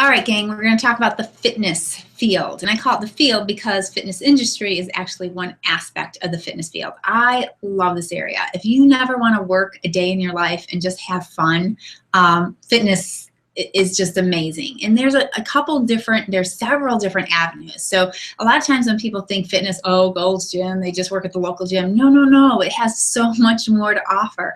All right, gang, we're going to talk about the fitness field. And I call it the field because fitness industry is actually one aspect of the fitness field. I love this area. If you never want to work a day in your life and just have fun, fitness is just amazing. And there's there's several different avenues. So a lot of times when people think fitness, oh, Gold's Gym, they just work at the local gym. No, no, no. It has so much more to offer.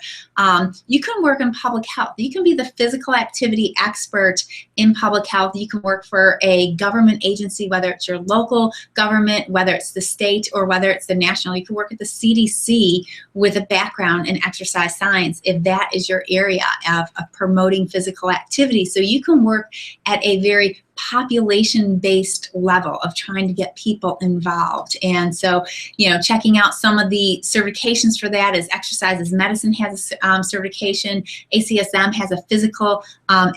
You can work in public health. You can be the physical activity expert in public health. You can work for a government agency, whether it's your local government, whether it's the state, or whether it's the national. You can work at the CDC with a background in exercise science if that is your area of promoting physical activity. So you can work at a very population-based level of trying to get people involved. And so, you know, checking out some of the certifications for that is Exercise is Medicine has a certification. ACSM has a physical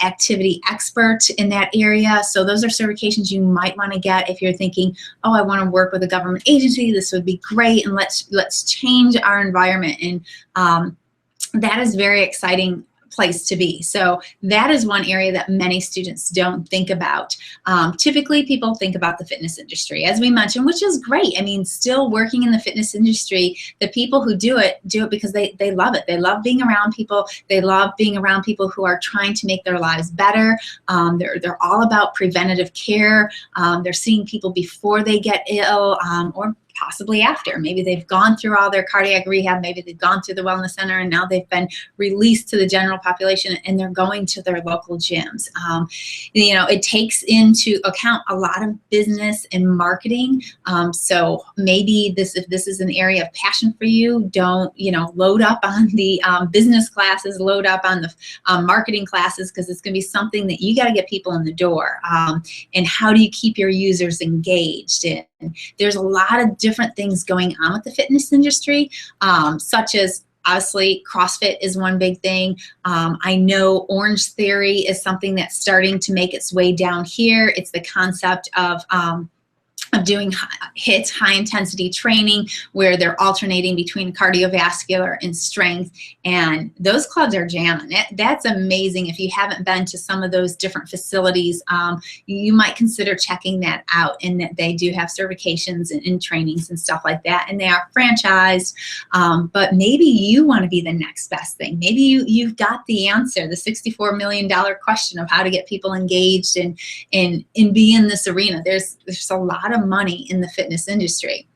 activity expert in that area. So those are certifications you might want to get if you're thinking, oh, I want to work with a government agency. This would be great, and let's change our environment. And that is very exciting place to be. So that is one area that many students don't think about. Typically, people think about the fitness industry, as we mentioned, which is great. I mean, still working in the fitness industry, the people who do it because they love it. They love being around people. They love being around people who are trying to make their lives better. They're all about preventative care. They're seeing people before they get ill, or possibly after. Maybe they've gone through all their cardiac rehab, maybe they've gone through the wellness center, and now they've been released to the general population and they're going to their local gyms. You know, it takes into account a lot of business and marketing. So maybe if this is an area of passion for you, don't, you know, load up on the business classes, load up on the marketing classes, because it's going to be something that you got to get people in the door. And how do you keep your users engaged? And there's a lot of different things going on with the fitness industry, such as obviously CrossFit is one big thing. I know Orange Theory is something that's starting to make its way down here. It's the concept of doing HIIT, high intensity training, where they're alternating between cardiovascular and strength, and those clubs are jamming. That's amazing. If you haven't been to some of those different facilities, you might consider checking that out, and that they do have certifications and trainings and stuff like that, and they are franchised. But maybe you want to be the next best thing. Maybe you've got the answer, the $64 million question of how to get people engaged and be in this arena. There's a lot of money in the fitness industry.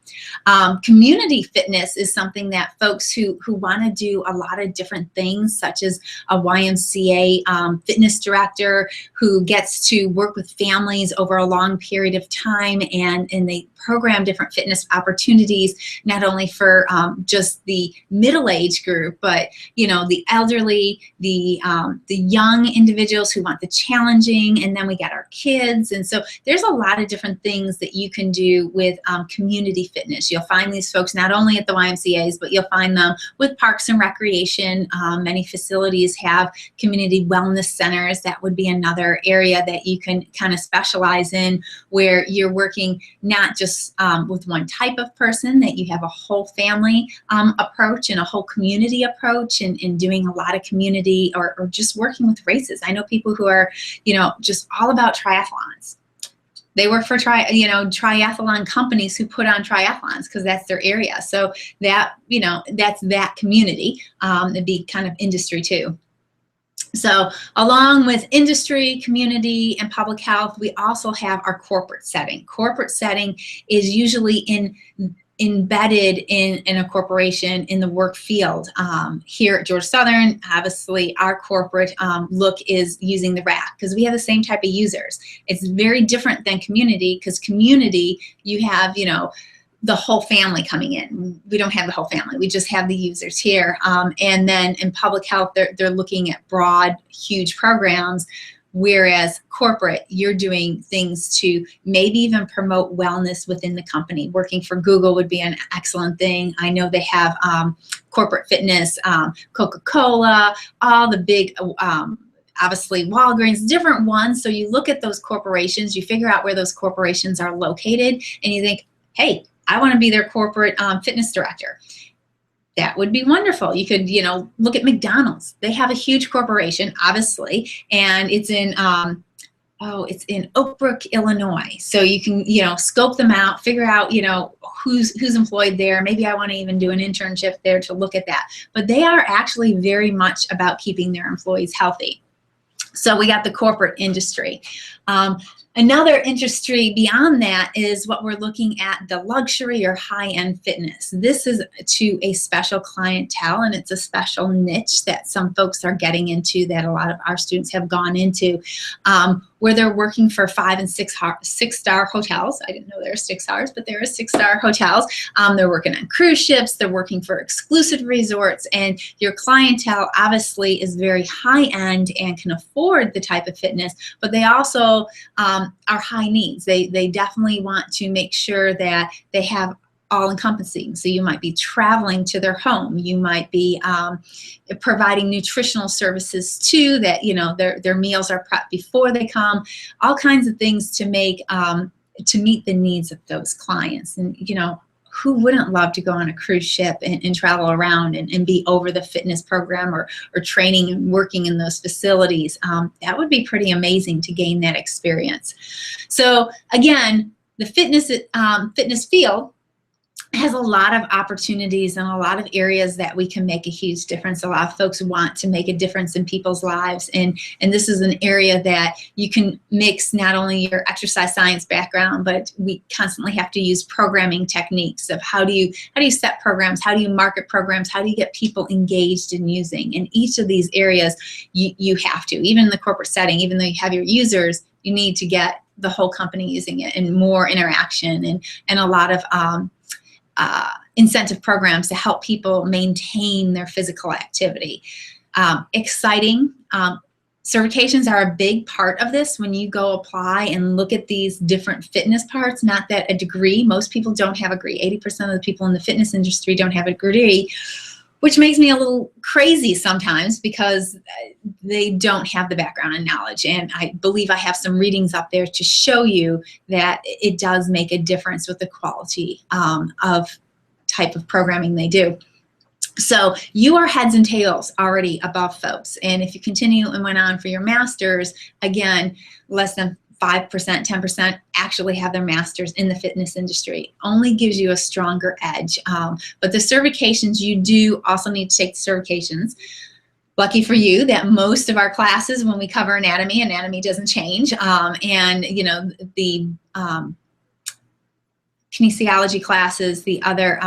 Community fitness is something that folks who want to do a lot of different things, such as a YMCA fitness director who gets to work with families over a long period of time, and they program different fitness opportunities, not only for just the middle-aged group, but, you know, the elderly, the young individuals who want the challenging, and then we got our kids. And so there's a lot of different things that you can do with community fitness. You'll find these folks not only at the YMCAs, but you'll find them with Parks and Recreation. Many facilities have community wellness centers. That would be another area that you can kind of specialize in, where you're working not just with one type of person, that you have a whole family approach and a whole community approach, and doing a lot of community or just working with races. I know people who are, you know, just all about triathlons. They work for triathlon companies who put on triathlons because that's their area. So that, you know, that's that community. It'd be kind of industry too. So along with industry, community, and public health, we also have our corporate setting. Corporate setting is usually embedded in a corporation in the work field. Here at Georgia Southern, obviously our corporate look is using the rack, because we have the same type of users. It's very different than community, because community, you have, you know, the whole family coming in. We don't have the whole family. We just have the users here. And then in public health, they're looking at broad, huge programs, whereas corporate, you're doing things to maybe even promote wellness within the company. Working for Google would be an excellent thing. I know they have corporate fitness, Coca-Cola, all the big, obviously Walgreens, different ones. So you look at those corporations, you figure out where those corporations are located, and you think, hey, I want to be their corporate fitness director. That would be wonderful. You could, you know, look at McDonald's. They have a huge corporation, obviously, and it's in Oh, it's in Oak Brook, Illinois. So you can, scope them out, figure out, who's employed there. Maybe I want to even do an internship there to look at that. But they are actually very much about keeping their employees healthy. So we got the corporate industry. Another industry beyond that is what we're looking at, the luxury or high-end fitness. This is to a special clientele, and it's a special niche that some folks are getting into, that a lot of our students have gone into, where they're working for 5- and 6-star hotels. I didn't know there were 6 stars, but there are 6-star hotels. They're working on cruise ships. They're working for exclusive resorts, and your clientele obviously is very high-end and can afford the type of fitness, but they also are high needs. They definitely want to make sure that they have all-encompassing. So you might be traveling to their home. You might be providing nutritional services too, that their meals are prepped before they come. All kinds of things to make to meet the needs of those clients. And who wouldn't love to go on a cruise ship and travel around and be over the fitness program or training and working in those facilities? That would be pretty amazing to gain that experience. So again, the fitness field has a lot of opportunities and a lot of areas that we can make a huge difference. A lot of folks want to make a difference in people's lives, and this is an area that you can mix not only your exercise science background, but we constantly have to use programming techniques of how do you set programs, how do you market programs, how do you get people engaged in using. In each of these areas, you have to, even in the corporate setting, even though you have your users, you need to get the whole company using it and more interaction and a lot of incentive programs to help people maintain their physical activity. Exciting. Certifications are a big part of this when you go apply and look at these different fitness parts. Not that a degree, most people don't have a degree. 80% of the people in the fitness industry don't have a degree, which makes me a little crazy sometimes because they don't have the background and knowledge. And I believe I have some readings up there to show you that it does make a difference with the quality of type of programming they do. So you are heads and tails already above folks. And if you continue and went on for your master's, again, less than 5%, 10% actually have their masters in the fitness industry. Only gives you a stronger edge. But the certifications, you do also need to take the certifications. Lucky for you that most of our classes, when we cover anatomy doesn't change. And the kinesiology classes, the other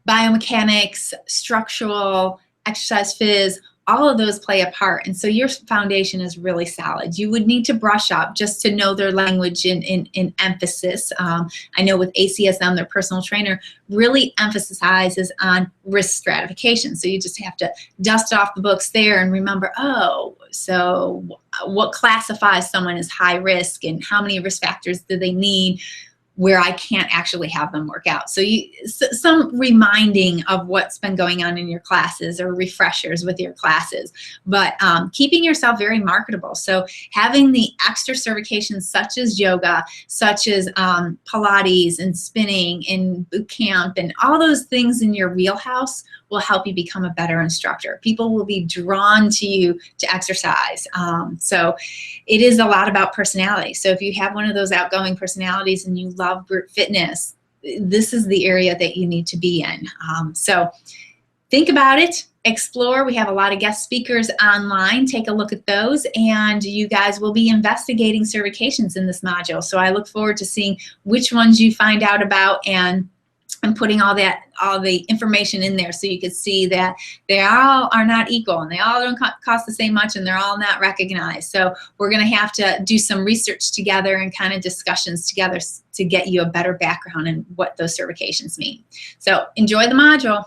biomechanics, structural, exercise phys, all of those play a part. And so your foundation is really solid. You would need to brush up just to know their language in emphasis. I know with ACSM, their personal trainer really emphasizes on risk stratification. So you just have to dust off the books there and remember, oh, so what classifies someone as high risk and how many risk factors do they need where I can't actually have them work out. So some reminding of what's been going on in your classes or refreshers with your classes, but keeping yourself very marketable. So having the extra certifications such as yoga, such as Pilates and spinning and boot camp and all those things in your wheelhouse will help you become a better instructor. People will be drawn to you to exercise. So it is a lot about personality. So if you have one of those outgoing personalities and you love group fitness, this is the area that you need to be in. So think about it, explore. We have a lot of guest speakers online. Take a look at those, and you guys will be investigating certifications in this module. So I look forward to seeing which ones you find out about and putting all the information in there so you can see that they all are not equal and they all don't cost the same much and they're all not recognized. So we're going to have to do some research together and kind of discussions together to get you a better background in what those certifications mean. So enjoy the module.